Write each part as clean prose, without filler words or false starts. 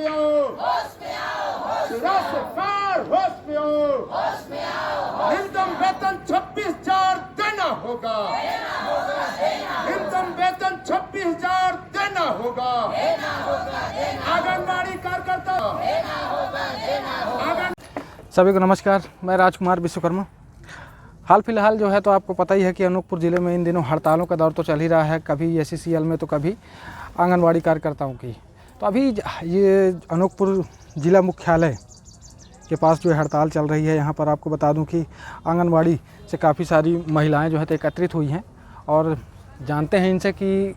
में आओ, होश में आओ, सरकार होश में आओ, न्यूनतम वेतन 26,000 देना होगा, न्यूनतम वेतन 26,000 देना होगा, आंगनबाड़ी कार्यकर्ता सभी को नमस्कार। मैं राजकुमार विश्वकर्मा। हाल फिलहाल जो है तो आपको पता ही है कि अनूपपुर ज़िले में इन दिनों हड़तालों का दौर तो चल ही रहा है, कभी SCCL में तो कभी आंगनवाड़ी कार्यकर्ताओं की। तो अभी ये अनूपपुर ज़िला मुख्यालय के पास जो हड़ताल चल रही है, यहाँ पर आपको बता दूं कि आंगनवाड़ी से काफ़ी सारी महिलाएं जो है तो एकत्रित हुई हैं और जानते हैं इनसे कि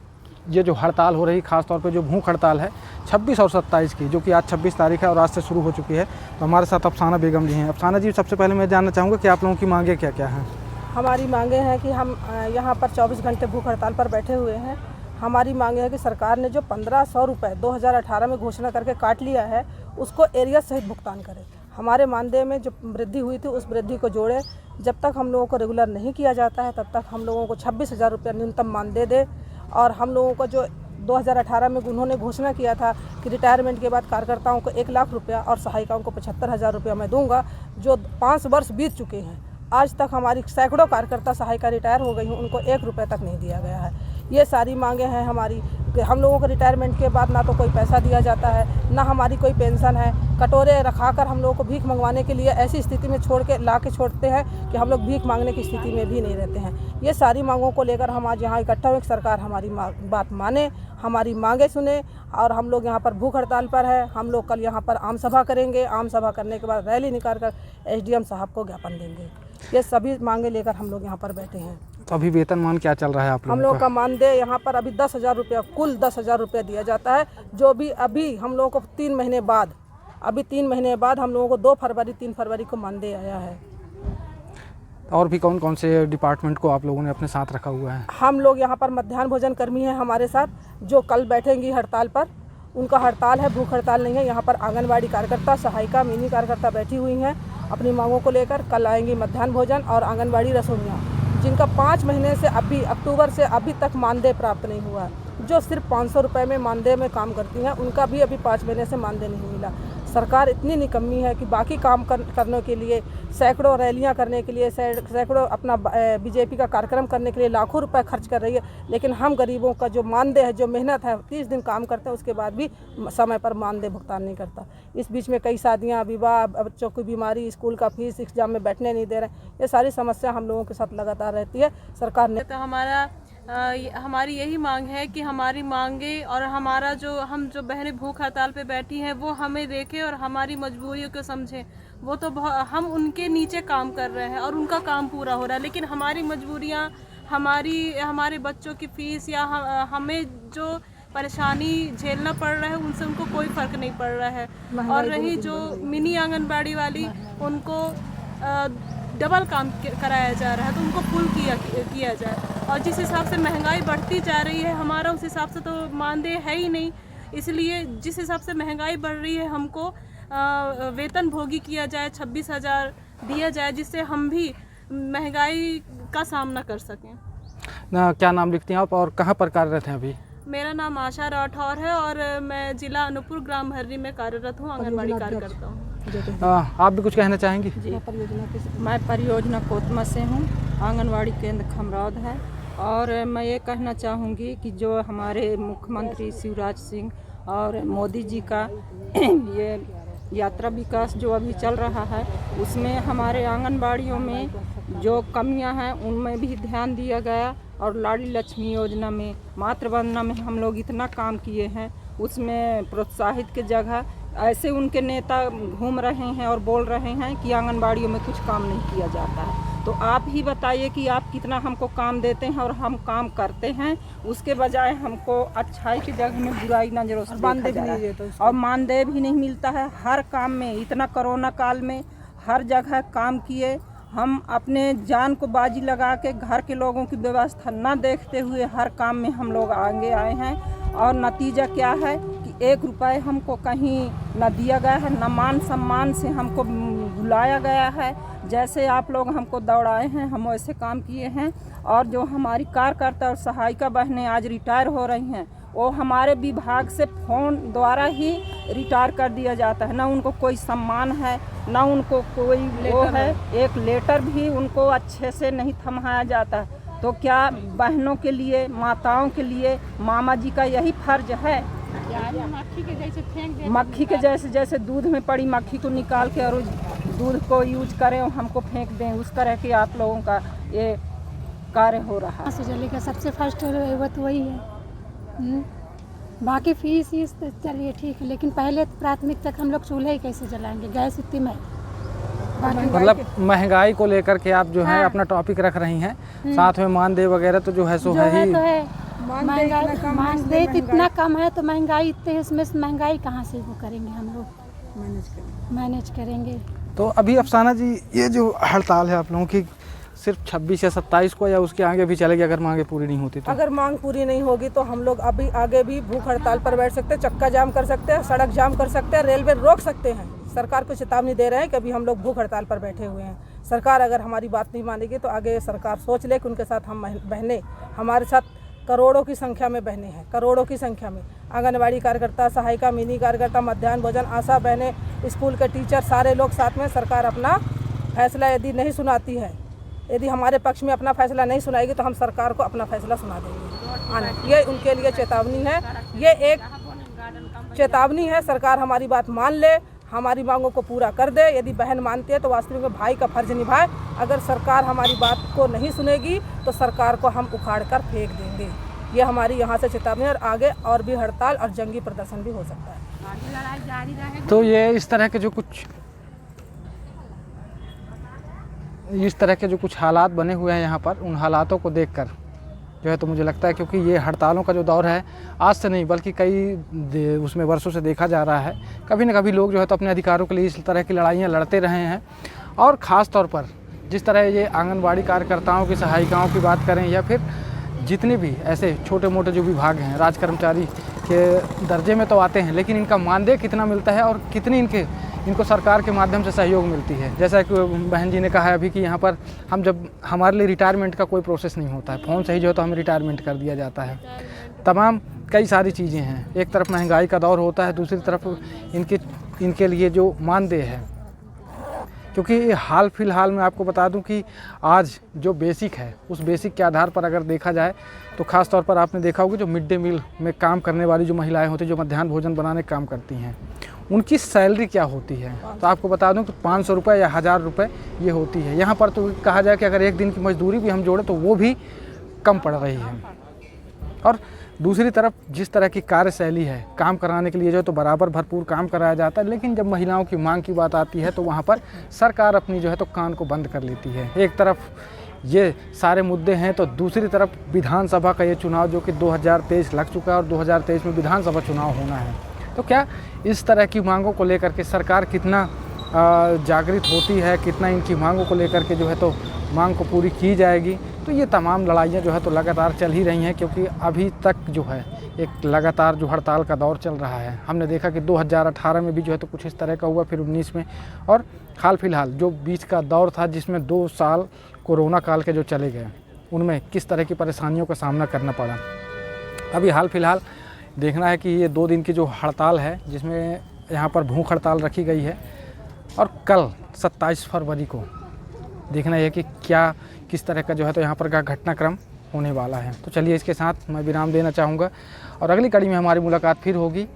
ये जो हड़ताल हो रही, ख़ास तौर पे जो भूख हड़ताल है 26 और 27 की, जो कि आज 26 तारीख है और आज से शुरू हो चुकी है। तो हमारे साथ अफसाना बेगम जी हैं। अफसाना जी, सबसे पहले मैं जानना चाहूँगा कि आप लोगों की मांगें क्या क्या हैं? हमारी मांगें हैं कि हम यहाँ पर 24 घंटे भूख हड़ताल पर बैठे हुए हैं। हमारी मांग है कि सरकार ने जो 1,500 रुपये 2018 में घोषणा करके काट लिया है, उसको एरिया सहित भुगतान करे। हमारे मानदेय में जो वृद्धि हुई थी उस वृद्धि को जोड़े। जब तक हम लोगों को रेगुलर नहीं किया जाता है तब तक हम लोगों को 26,000 रुपये न्यूनतम मानदेय दे। और हम लोगों को जो 2018 में उन्होंने घोषणा किया था कि रिटायरमेंट के बाद कार्यकर्ताओं को 1 लाख रुपया और सहायिकाओं को 75,000 रुपया मैं दूंगा, जो 5 वर्ष बीत चुके हैं, आज तक हमारी सैकड़ों कार्यकर्ता सहायिका रिटायर हो गई हैं, उनको 1 रुपये तक नहीं दिया गया है। ये सारी मांगें हैं हमारी कि हम लोगों को रिटायरमेंट के बाद ना तो कोई पैसा दिया जाता है, ना हमारी कोई पेंशन है। कटोरे रखाकर हम लोगों को भीख मंगवाने के लिए ऐसी स्थिति में छोड़ते हैं कि हम लोग भीख मांगने की स्थिति में भी नहीं रहते हैं। ये सारी मांगों को लेकर हम आज यहाँ इकट्ठा हुए। सरकार हमारी बात माने, हमारी मांगें सुने और हम लोग यहाँ पर भूख हड़ताल पर है। हम लोग कल यहाँ पर आम सभा करेंगे। आम सभा करने के बाद रैली निकाल कर SDM साहब को ज्ञापन देंगे। ये सभी मांगे लेकर हम लोग यहाँ पर बैठे हैं। तो अभी वेतनमान क्या चल रहा है आप लोगों हम लोगों का मानदेय यहाँ पर अभी 10,000 रुपया, कुल 10,000 रुपया दिया जाता है, जो भी अभी हम लोगों को 3 महीने बाद हम लोगों को 2 फरवरी 3 फरवरी को मानदेय आया है। और भी कौन कौन से डिपार्टमेंट को आप लोगों ने अपने साथ रखा हुआ है? हम लोग यहाँ पर मध्याह्न भोजन कर्मी हैं हमारे साथ, जो कल बैठेंगी हड़ताल पर। उनका हड़ताल है, भूख हड़ताल नहीं है। यहाँ पर आंगनवाड़ी कार्यकर्ता, सहायिका, मिनी कार्यकर्ता बैठी हुई हैं अपनी मांगों को लेकर। कल आएंगी मध्याह्न भोजन और आंगनवाड़ी रसोइयाँ, जिनका 5 महीने से अभी अक्टूबर से अभी तक मानदेय प्राप्त नहीं हुआ, जो सिर्फ 500 रुपये में मानदेय में काम करती हैं, उनका भी अभी 5 महीने से मानदेय नहीं मिला। सरकार इतनी निकम्मी है कि बाकी काम करने के लिए, सैकड़ों रैलियां करने के लिए, सैकड़ों अपना BJP का कार्यक्रम करने के लिए लाखों रुपए खर्च कर रही है, लेकिन हम गरीबों का जो मानदेय है, जो मेहनत है, 30 दिन काम करते हैं, उसके बाद भी समय पर मानदेय भुगतान नहीं करता। इस बीच में कई शादियां, विवाह, बच्चों की बीमारी, स्कूल का फीस, एग्जाम में बैठने नहीं दे रहे। ये सारी समस्या हम लोगों के साथ लगातार रहती है। सरकार ने हमारी यही मांग है कि हमारी मांगे और हमारा हम जो बहनें भूख हड़ताल पे बैठी हैं वो हमें देखें और हमारी मजबूरियों को समझें। वो तो हम उनके नीचे काम कर रहे हैं और उनका काम पूरा हो रहा है, लेकिन हमारी मजबूरियां, हमारे बच्चों की फीस या हमें जो परेशानी झेलना पड़ रहा है, उनसे उनको कोई फ़र्क नहीं पड़ रहा है। और रही जो मिनी आंगनबाड़ी वाली, उनको डबल काम कराया जा रहा है, तो उनको फुल किया जाए। और जिस हिसाब से महंगाई बढ़ती जा रही है, हमारा उस हिसाब से तो मानदेय है ही नहीं। इसलिए जिस हिसाब से महंगाई बढ़ रही है, हमको वेतन भोगी किया जाए, 26,000 दिया जाए, जिससे हम भी महंगाई का सामना कर सकें। क्या नाम लिखती हैं आप और कहाँ पर कार्यरत हैं अभी? मेरा नाम आशा राठौर है और मैं जिला अनूपपुर ग्राम हर्री में कार्यरत हूँ, आंगनबाड़ी कार्यकर्ता हूँ। आप भी कुछ कहना चाहेंगी? जी, मैं परियोजना कोतमा से हूँ, आंगनवाड़ी केंद्र खमरौद है। और मैं ये कहना चाहूँगी कि जो हमारे मुख्यमंत्री शिवराज सिंह और मोदी जी का ये यात्रा विकास जो अभी चल रहा है, उसमें हमारे आंगनबाड़ियों में जो कमियां हैं उनमें भी ध्यान दिया गया। और लाडली लक्ष्मी योजना में, मातृ वंदना में हम लोग इतना काम किए हैं, उसमें प्रोत्साहित की जगह ऐसे उनके नेता घूम रहे हैं और बोल रहे हैं कि आंगनबाड़ियों में कुछ काम नहीं किया जाता है। तो आप ही बताइए कि आप कितना हमको काम देते हैं और हम काम करते हैं, उसके बजाय हमको अच्छाई की जगह में बुराई नजरों से देखा जा रहा है और मानदेय भी नहीं मिलता है। हर काम में, इतना कोरोना काल में हर जगह काम किए, हम अपने जान को बाजी लगा के घर के लोगों की व्यवस्था न देखते हुए हर काम में हम लोग आगे आए हैं। और नतीजा क्या है कि 1 रुपये हमको कहीं न दिया गया है, न मान सम्मान से हमको बुलाया गया है। जैसे आप लोग हमको दौड़ाए हैं, हम वैसे काम किए हैं। और जो हमारी कार्यकर्ता और सहायिका बहनें आज रिटायर हो रही हैं, वो हमारे विभाग से फ़ोन द्वारा ही रिटायर कर दिया जाता है। ना उनको कोई सम्मान है, ना उनको कोई वो है, एक लेटर भी उनको अच्छे से नहीं थमाया जाता है। तो क्या बहनों के लिए, माताओं के लिए मामा जी का यही फर्ज है? मक्खी के जैसे दूध में पड़ी मक्खी को निकाल के और उस दूध को यूज करें और हमको फेंक दें, उस तरह के आप लोगों का ये कार्य हो रहा है। से जलेगा सबसे फर्स्ट तो वही है। बाकी फीस तो चलिए ठीक है, लेकिन पहले प्राथमिक तक हम लोग चूल्हे ही कैसे जलाएंगे? गैस इतनी में मतलब महंगाई को लेकर के आप जो है अपना टॉपिक रख रही हैं, साथ में मानदेय वगैरह तो जो है सो है ही। महंगाई मानदेय इतना कम है तो महंगाई इतने है, इसमें से महंगाई कहाँ से वो करेंगे हम लोग मैनेज करेंगे। तो अभी अफसाना जी, ये जो हड़ताल है आप लोगों की सिर्फ 26 या 27 को, या उसके आगे भी चलेगी अगर मांगे पूरी नहीं होती तो? अगर मांग पूरी नहीं होगी तो हम लोग अभी आगे भी भूख हड़ताल पर बैठ सकते हैं, चक्का जाम कर सकते हैं, सड़क जाम कर सकते हैं, रेलवे रोक सकते हैं। सरकार को चेतावनी दे रहे हैं कि अभी हम लोग भूख हड़ताल पर बैठे हुए हैं। सरकार अगर हमारी बात नहीं मानेगी तो आगे सरकार सोच ले कि उनके साथ हम बहनें, हमारे साथ करोड़ों की संख्या में बहनें हैं, करोड़ों की संख्या में आंगनबाड़ी कार्यकर्ता, सहायिका, मिनी कार्यकर्ता, मध्याह्न भोजन, आशा बहनें, स्कूल के टीचर, सारे लोग साथ में। सरकार अपना फैसला यदि नहीं सुनाती है, यदि हमारे पक्ष में अपना फैसला नहीं सुनाएगी तो हम सरकार को अपना फैसला सुना देंगे। ये उनके लिए चेतावनी है, ये एक चेतावनी है। सरकार हमारी बात मान ले, हमारी मांगों को पूरा कर दे। यदि बहन मानती है तो वास्तविक में भाई का फर्ज निभाए। अगर सरकार हमारी बात को नहीं सुनेगी तो सरकार को हम उखाड़ कर फेंक देंगे। ये हमारी यहाँ से चेतावनी, और आगे और भी हड़ताल और जंगी प्रदर्शन भी हो सकता है। तो ये इस तरह के जो कुछ हालात बने हुए हैं यहाँ पर, उन हालातों को देखकर जो है तो मुझे लगता है, क्योंकि ये हड़तालों का जो दौर है आज से नहीं बल्कि कई उसमें वर्षों से देखा जा रहा है। कभी न कभी लोग जो है तो अपने अधिकारों के लिए इस तरह की लड़ाइयाँ लड़ते रहे हैं। और ख़ास तौर पर जिस तरह ये आंगनबाड़ी कार्यकर्ताओं की, सहायिकाओं की बात करें, या फिर जितने भी ऐसे छोटे मोटे जो विभाग हैं, राज कर्मचारी के दर्जे में तो आते हैं, लेकिन इनका मानदेय कितना मिलता है और कितनी इनको सरकार के माध्यम से सहयोग मिलती है। जैसा कि बहन जी ने कहा है अभी कि यहाँ पर हम जब हमारे लिए रिटायरमेंट का कोई प्रोसेस नहीं होता है, फ़ोन से ही जो है तो हमें रिटायरमेंट कर दिया जाता है। तमाम कई सारी चीज़ें हैं। एक तरफ महंगाई का दौर होता है, दूसरी तरफ इनके लिए जो मानदेय है, क्योंकि हाल फिलहाल में आपको बता दूं कि आज जो बेसिक है उस बेसिक के आधार पर अगर देखा जाए तो ख़ास तौर पर आपने देखा होगा जो मिड डे मील में काम करने वाली जो महिलाएं होती हैं, जो मध्याह्न भोजन बनाने का काम करती हैं, उनकी सैलरी क्या होती है। तो आपको बता दूं कि 500 रुपये या 1000 रुपये ये होती है। यहाँ पर तो कहा जाए कि अगर एक दिन की मजदूरी भी हम जोड़ें तो वो भी कम पड़ रही है। और दूसरी तरफ जिस तरह की कार्यशैली है, काम कराने के लिए जो है तो बराबर भरपूर काम कराया जाता है, लेकिन जब महिलाओं की मांग की बात आती है तो वहाँ पर सरकार अपनी जो है तो कान को बंद कर लेती है। एक तरफ ये सारे मुद्दे हैं तो दूसरी तरफ विधानसभा का ये चुनाव जो कि 2023 लग चुका है और 2023 में विधानसभा चुनाव होना है। तो क्या इस तरह की मांगों को लेकर के सरकार कितना जागृत होती है, कितना इनकी मांगों को लेकर के जो है तो मांग को पूरी की जाएगी। तो ये तमाम लड़ाइयाँ जो है तो लगातार चल ही रही हैं, क्योंकि अभी तक जो है एक लगातार जो हड़ताल का दौर चल रहा है। हमने देखा कि 2018 में भी जो है तो कुछ इस तरह का हुआ, फिर 19 में, और हाल फिलहाल जो बीच का दौर था जिसमें 2 साल कोरोना काल के जो चले गए, उनमें किस तरह की परेशानियों का सामना करना पड़ा। अभी हाल फिलहाल देखना है कि ये 2 दिन की जो हड़ताल है जिसमें यहाँ पर भूख हड़ताल रखी गई है, और कल 27 फरवरी को देखना है कि क्या किस तरह का जो है तो यहाँ पर का घटनाक्रम होने वाला है। तो चलिए इसके साथ मैं विराम देना चाहूँगा और अगली कड़ी में हमारी मुलाकात फिर होगी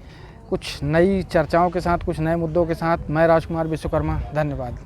कुछ नई चर्चाओं के साथ, कुछ नए मुद्दों के साथ। मैं राजकुमार विश्वकर्मा, धन्यवाद।